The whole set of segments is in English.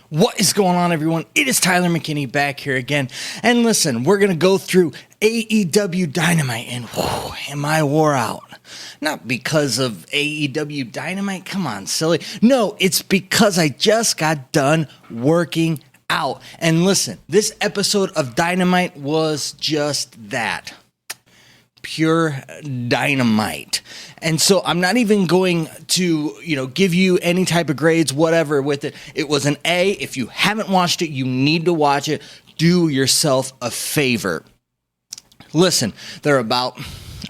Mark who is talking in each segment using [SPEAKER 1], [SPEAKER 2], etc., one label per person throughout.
[SPEAKER 1] What is going on, everyone? It is Tyler McKinney back here again. And listen, we're going to go through AEW Dynamite, and whew, am I wore out. Not because of AEW Dynamite, come on, silly. No, it's because I just got done working out. And listen, this episode of Dynamite was just that. Pure dynamite. And so I'm not even going to, give you any type of grades, whatever with it. It was an A. If you haven't watched it, you need to watch it. Do yourself a favor. Listen, there are about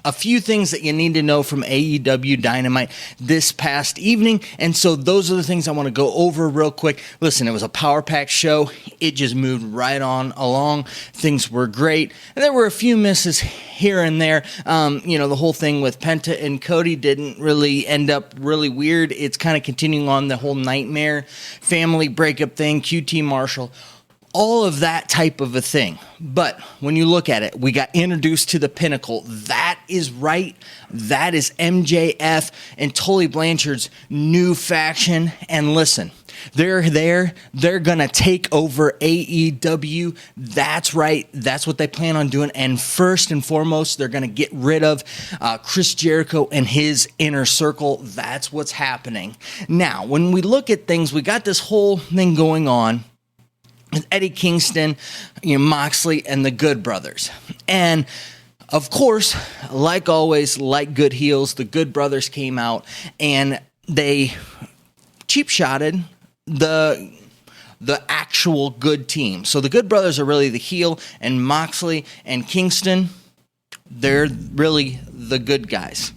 [SPEAKER 1] a few things that you need to know from AEW Dynamite this past evening, and so those are the things I want to go over real quick. Listen, it was a power-packed show. It just moved right on along. Things were great, and there were a few misses here and there. The whole thing with Penta and Cody didn't really end up really weird. It's kind of continuing on the whole nightmare family breakup thing, QT Marshall, all of that type of a thing. But when you look at it, we got introduced to the Pinnacle. That is right. That is MJF and Tully Blanchard's new faction. And listen, they're there. They're going to take over AEW. That's right. That's what they plan on doing. And first and foremost, they're going to get rid of Chris Jericho and his inner circle. That's what's happening. Now, when we look at things, we got this whole thing going on with Eddie Kingston, Moxley, and the Good Brothers. And, of course, like always, like good heels, the Good Brothers came out and they cheap-shotted the actual good team. So the Good Brothers are really the heel, and Moxley and Kingston, they're really the good guys.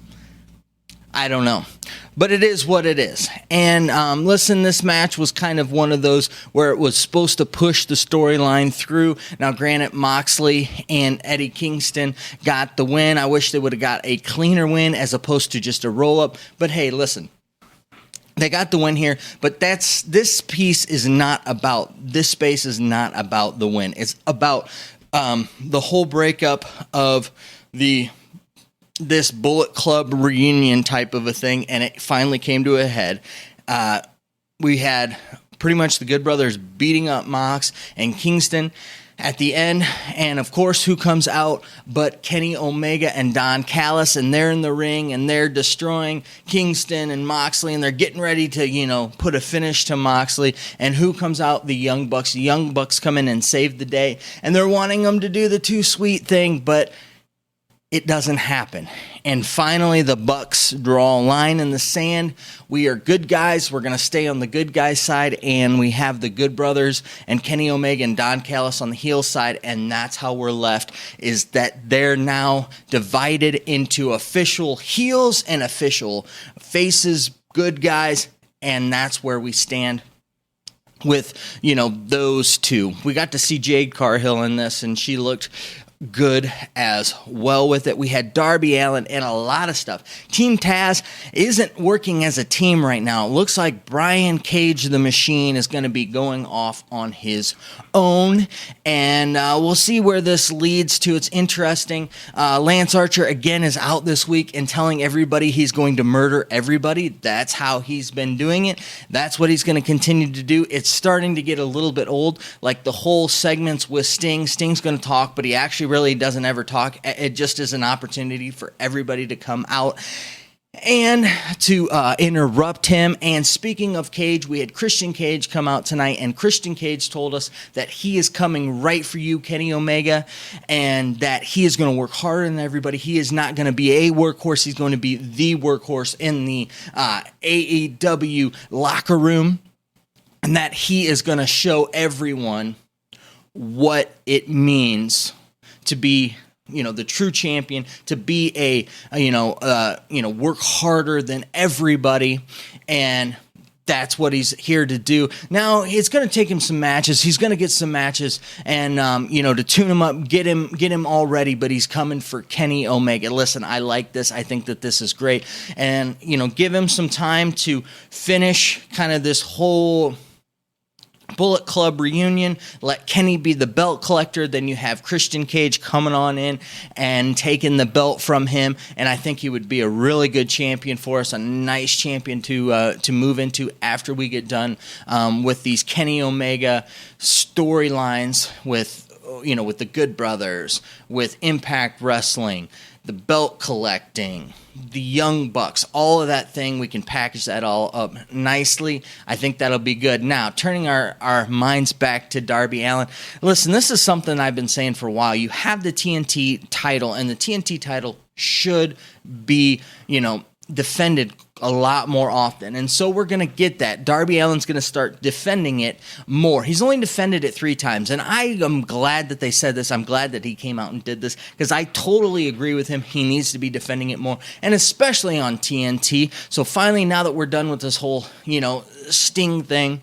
[SPEAKER 1] I don't know. But it is what it is. And listen, this match was kind of one of those where it was supposed to push the storyline through. Now, granted, Moxley and Eddie Kingston got the win. I wish they would have got a cleaner win as opposed to just a roll-up. But hey, listen, they got the win here. But this space is not about the win. It's about the whole breakup of this Bullet Club reunion type of a thing, and it finally came to a head. We had pretty much the Good Brothers beating up Mox and Kingston at the end, and of course, who comes out but Kenny Omega and Don Callis, and they're in the ring, and they're destroying Kingston and Moxley, and they're getting ready to, put a finish to Moxley, and who comes out? The Young Bucks. The Young Bucks come in and save the day, and they're wanting them to do the Too Sweet thing, but it doesn't happen. And finally, the Bucks draw a line in the sand. We are good guys. We're going to stay on the good guys side. And we have the Good Brothers and Kenny Omega and Don Callis on the heel side. And that's how we're left, is that they're now divided into official heels and official faces, good guys. And that's where we stand with, those two. We got to see Jade Cargill in this, and she looked good as well with it. We had Darby Allin and a lot of stuff. Team Taz isn't working as a team right now. It looks like Brian Cage the Machine is going to be going off on his own, and we'll see where this leads to. It's interesting. Lance Archer again is out this week and telling everybody he's going to murder everybody. That's how he's been doing it. That's what he's going to continue to do. It's starting to get a little bit old, like the whole segments with Sting. Sting's going to talk, but he actually really doesn't ever talk. It just is an opportunity for everybody to come out and to interrupt him. And speaking of Cage, we had Christian Cage come out tonight, and Christian Cage told us that he is coming right for you, Kenny Omega, and that he is going to work harder than everybody. He is not going to be a workhorse. He's going to be the workhorse in the AEW locker room, and that he is going to show everyone what it means to be, the true champion, to be work harder than everybody, and that's what he's here to do. Now, it's going to take him some matches. He's going to get some matches, and to tune him up, get him all ready. But he's coming for Kenny Omega. Listen, I like this. I think that this is great, and give him some time to finish kind of this whole Bullet Club reunion. Let Kenny be the belt collector. Then you have Christian Cage coming on in and taking the belt from him. And I think he would be a really good champion for us, a nice champion to move into after we get done with these Kenny Omega storylines with the Good Brothers, with Impact Wrestling, the belt collecting, the Young Bucks, all of that thing. We can package that all up nicely. I think that'll be good. Now, turning our minds back to Darby Allin. Listen, this is something I've been saying for a while. You have the TNT title, and the TNT title should be, defended a lot more often. And so we're going to get that. Darby Allin's going to start defending it more. He's only defended it 3 times. And I am glad that they said this. I'm glad that he came out and did this because I totally agree with him. He needs to be defending it more, and especially on TNT. So finally, now that we're done with this whole, Sting thing,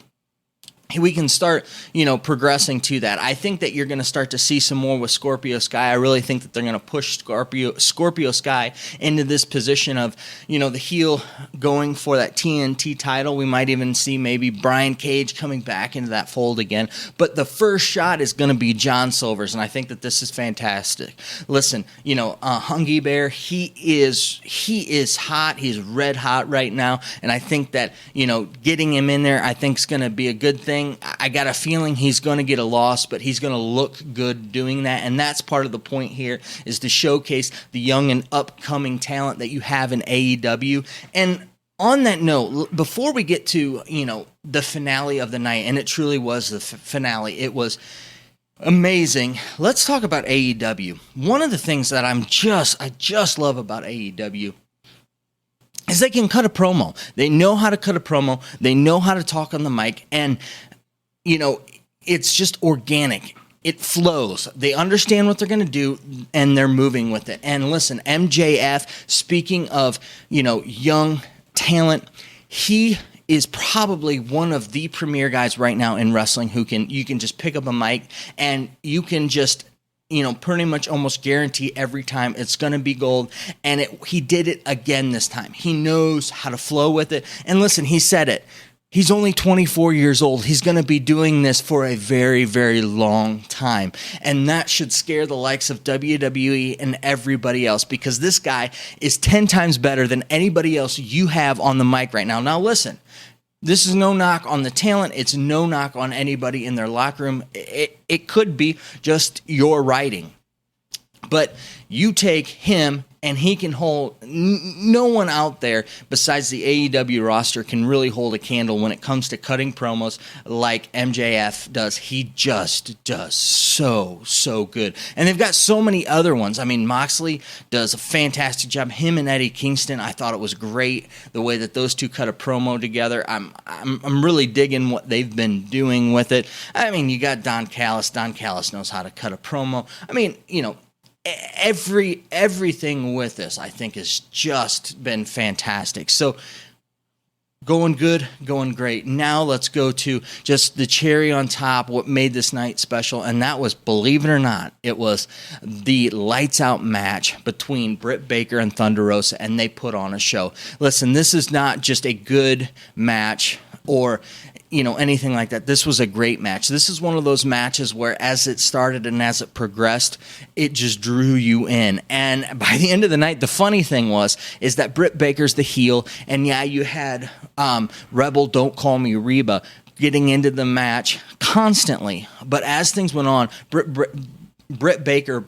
[SPEAKER 1] we can start, progressing to that. I think that you're going to start to see some more with Scorpio Sky. I really think that they're going to push Scorpio Sky into this position of, the heel going for that TNT title. We might even see maybe Brian Cage coming back into that fold again. But the first shot is going to be John Silver's, and I think that this is fantastic. Listen, Hungry Bear, he is hot. He's red hot right now, and I think that, getting him in there, I think is going to be a good thing. I got a feeling he's going to get a loss, but he's going to look good doing that, and that's part of the point here, is to showcase the young and upcoming talent that you have in AEW. And on that note, before we get to, the finale of the night, and it truly was the finale, it was amazing. Let's talk about AEW. One of the things that I just love about AEW is they can cut a promo. They know how to cut a promo. They know how to talk on the mic, and it's just organic. It flows. They understand what they're going to do, and they're moving with it. And listen, MJF, speaking of, young talent, he is probably one of the premier guys right now in wrestling who you can just pick up a mic and you can just, pretty much almost guarantee every time it's going to be gold. And he did it again this time. He knows how to flow with it. And listen, he said it. He's only 24 years old. He's going to be doing this for a very, very long time. And that should scare the likes of WWE and everybody else, because this guy is 10 times better than anybody else you have on the mic right now. Now, listen, this is no knock on the talent. It's no knock on anybody in their locker room. It could be just your writing. But you take him, and he can hold. No one out there besides the AEW roster can really hold a candle when it comes to cutting promos like MJF does. He just does so good. And they've got so many other ones. I mean, Moxley does a fantastic job. Him and Eddie Kingston, I thought it was great the way that those two cut a promo together. I'm really digging what they've been doing with it. I mean, you got Don Callis. Don Callis knows how to cut a promo. I mean, everything with this, I think, has just been fantastic. So, going good, going great. Now let's go to just the cherry on top, what made this night special, and that was, believe it or not, it was the lights out match between Britt Baker and Thunder Rosa, and they put on a show. Listen, this is not just a good match or anything like that. This was a great match. This is one of those matches where as it started and as it progressed, it just drew you in. And by the end of the night, the funny thing is that Britt Baker's the heel, and yeah, you had Rebel, Don't Call Me Reba, getting into the match constantly. But as things went on, Britt Baker,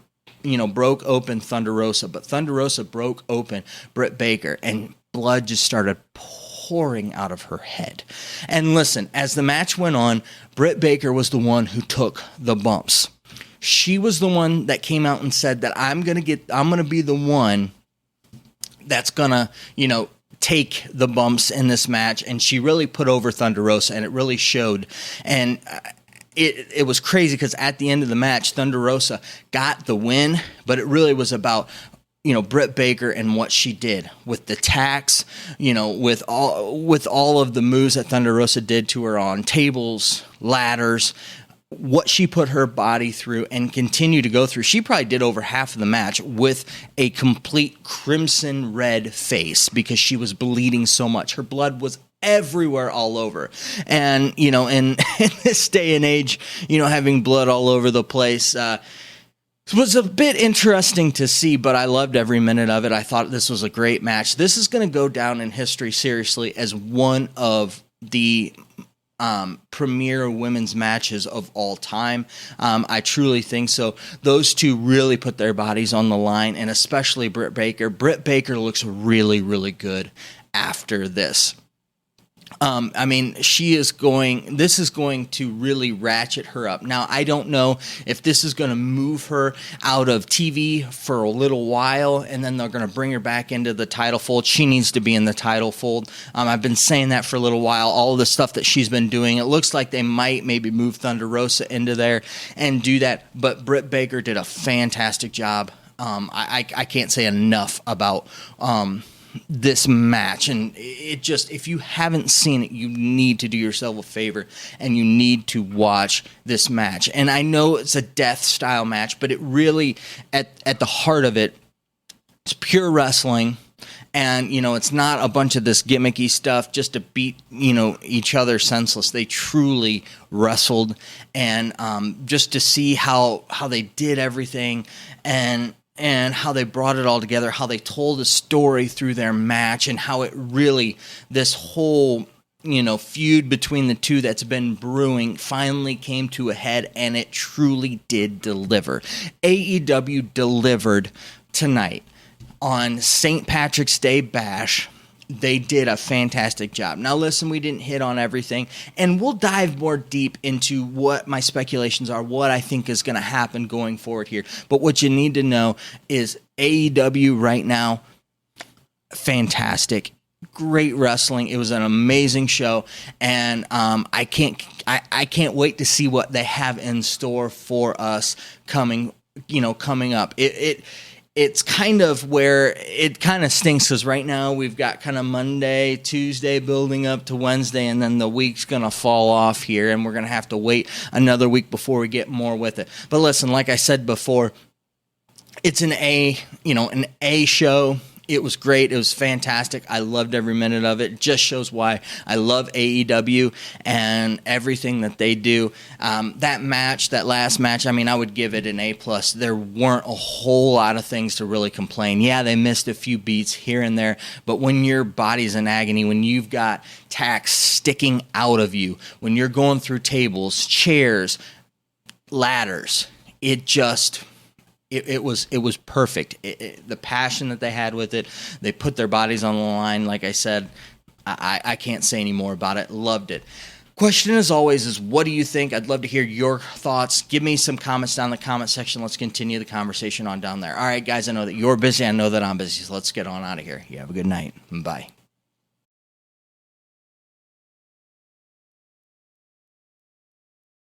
[SPEAKER 1] broke open Thunder Rosa, but Thunder Rosa broke open Britt Baker, and blood just started pouring out of her head. And listen, as the match went on, Britt Baker was the one who took the bumps. She was the one that came out and said that I'm going to be the one that's going to, take the bumps in this match. And she really put over Thunder Rosa, and it really showed. And it was crazy because at the end of the match, Thunder Rosa got the win, but it really was about Britt Baker and what she did with the tacks, with all of the moves that Thunder Rosa did to her on tables, ladders, what she put her body through and continue to go through. She probably did over half of the match with a complete crimson red face because she was bleeding so much. Her blood was everywhere, all over. And, you know, in this day and age, you know, having blood all over the place, was a bit interesting to see, but I loved every minute of it. I thought this was a great match. This is going to go down in history, seriously, as one of the premier women's matches of all time. I truly think so. Those two really put their bodies on the line, and especially Britt Baker. Britt Baker looks really, really good after this. I mean, this is going to really ratchet her up. Now, I don't know if this is going to move her out of TV for a little while, and then they're going to bring her back into the title fold. She needs to be in the title fold. I've been saying that for a little while. All of the stuff that she's been doing, it looks like they might maybe move Thunder Rosa into there and do that. But Britt Baker did a fantastic job. I can't say enough about this match, and it just, if you haven't seen it, you need to do yourself a favor and you need to watch this match. And I know it's a death style match, but it really, at the heart of it, it's pure wrestling. And, you know, it's not a bunch of this gimmicky stuff just to beat, you know, each other senseless. They truly wrestled, and just to see how they did everything, and how they brought it all together, how they told a story through their match, and how it really, this whole, you know, feud between the two that's been brewing finally came to a head, and it truly did deliver. AEW delivered tonight on St. Patrick's Day Bash. They did a fantastic job. Now, listen, we didn't hit on everything, and we'll dive more deep into what my speculations are, what I think is going to happen going forward here. But what you need to know is AEW right now, fantastic. Great wrestling. It was an amazing show, and I can't wait to see what they have in store for us coming up. It's kind of where it kind of stinks, because right now we've got kind of Monday, Tuesday building up to Wednesday, and then the week's going to fall off here, and we're going to have to wait another week before we get more with it. But listen, like I said before, it's an A show. It was great. It was fantastic. I loved every minute of it. It just shows why I love AEW and everything that they do. That last match, I mean, I would give it an A+. There weren't a whole lot of things to really complain. Yeah, they missed a few beats here and there, but when your body's in agony, when you've got tacks sticking out of you, when you're going through tables, chairs, ladders, it was perfect. The passion that they had with it, they put their bodies on the line. Like I said, I can't say any more about it. Loved it. Question, as always, is what do you think? I'd love to hear your thoughts. Give me some comments down in the comment section. Let's continue the conversation on down there. All right, guys, I know that you're busy. I know that I'm busy, so let's get on out of here. You have a good night. Bye.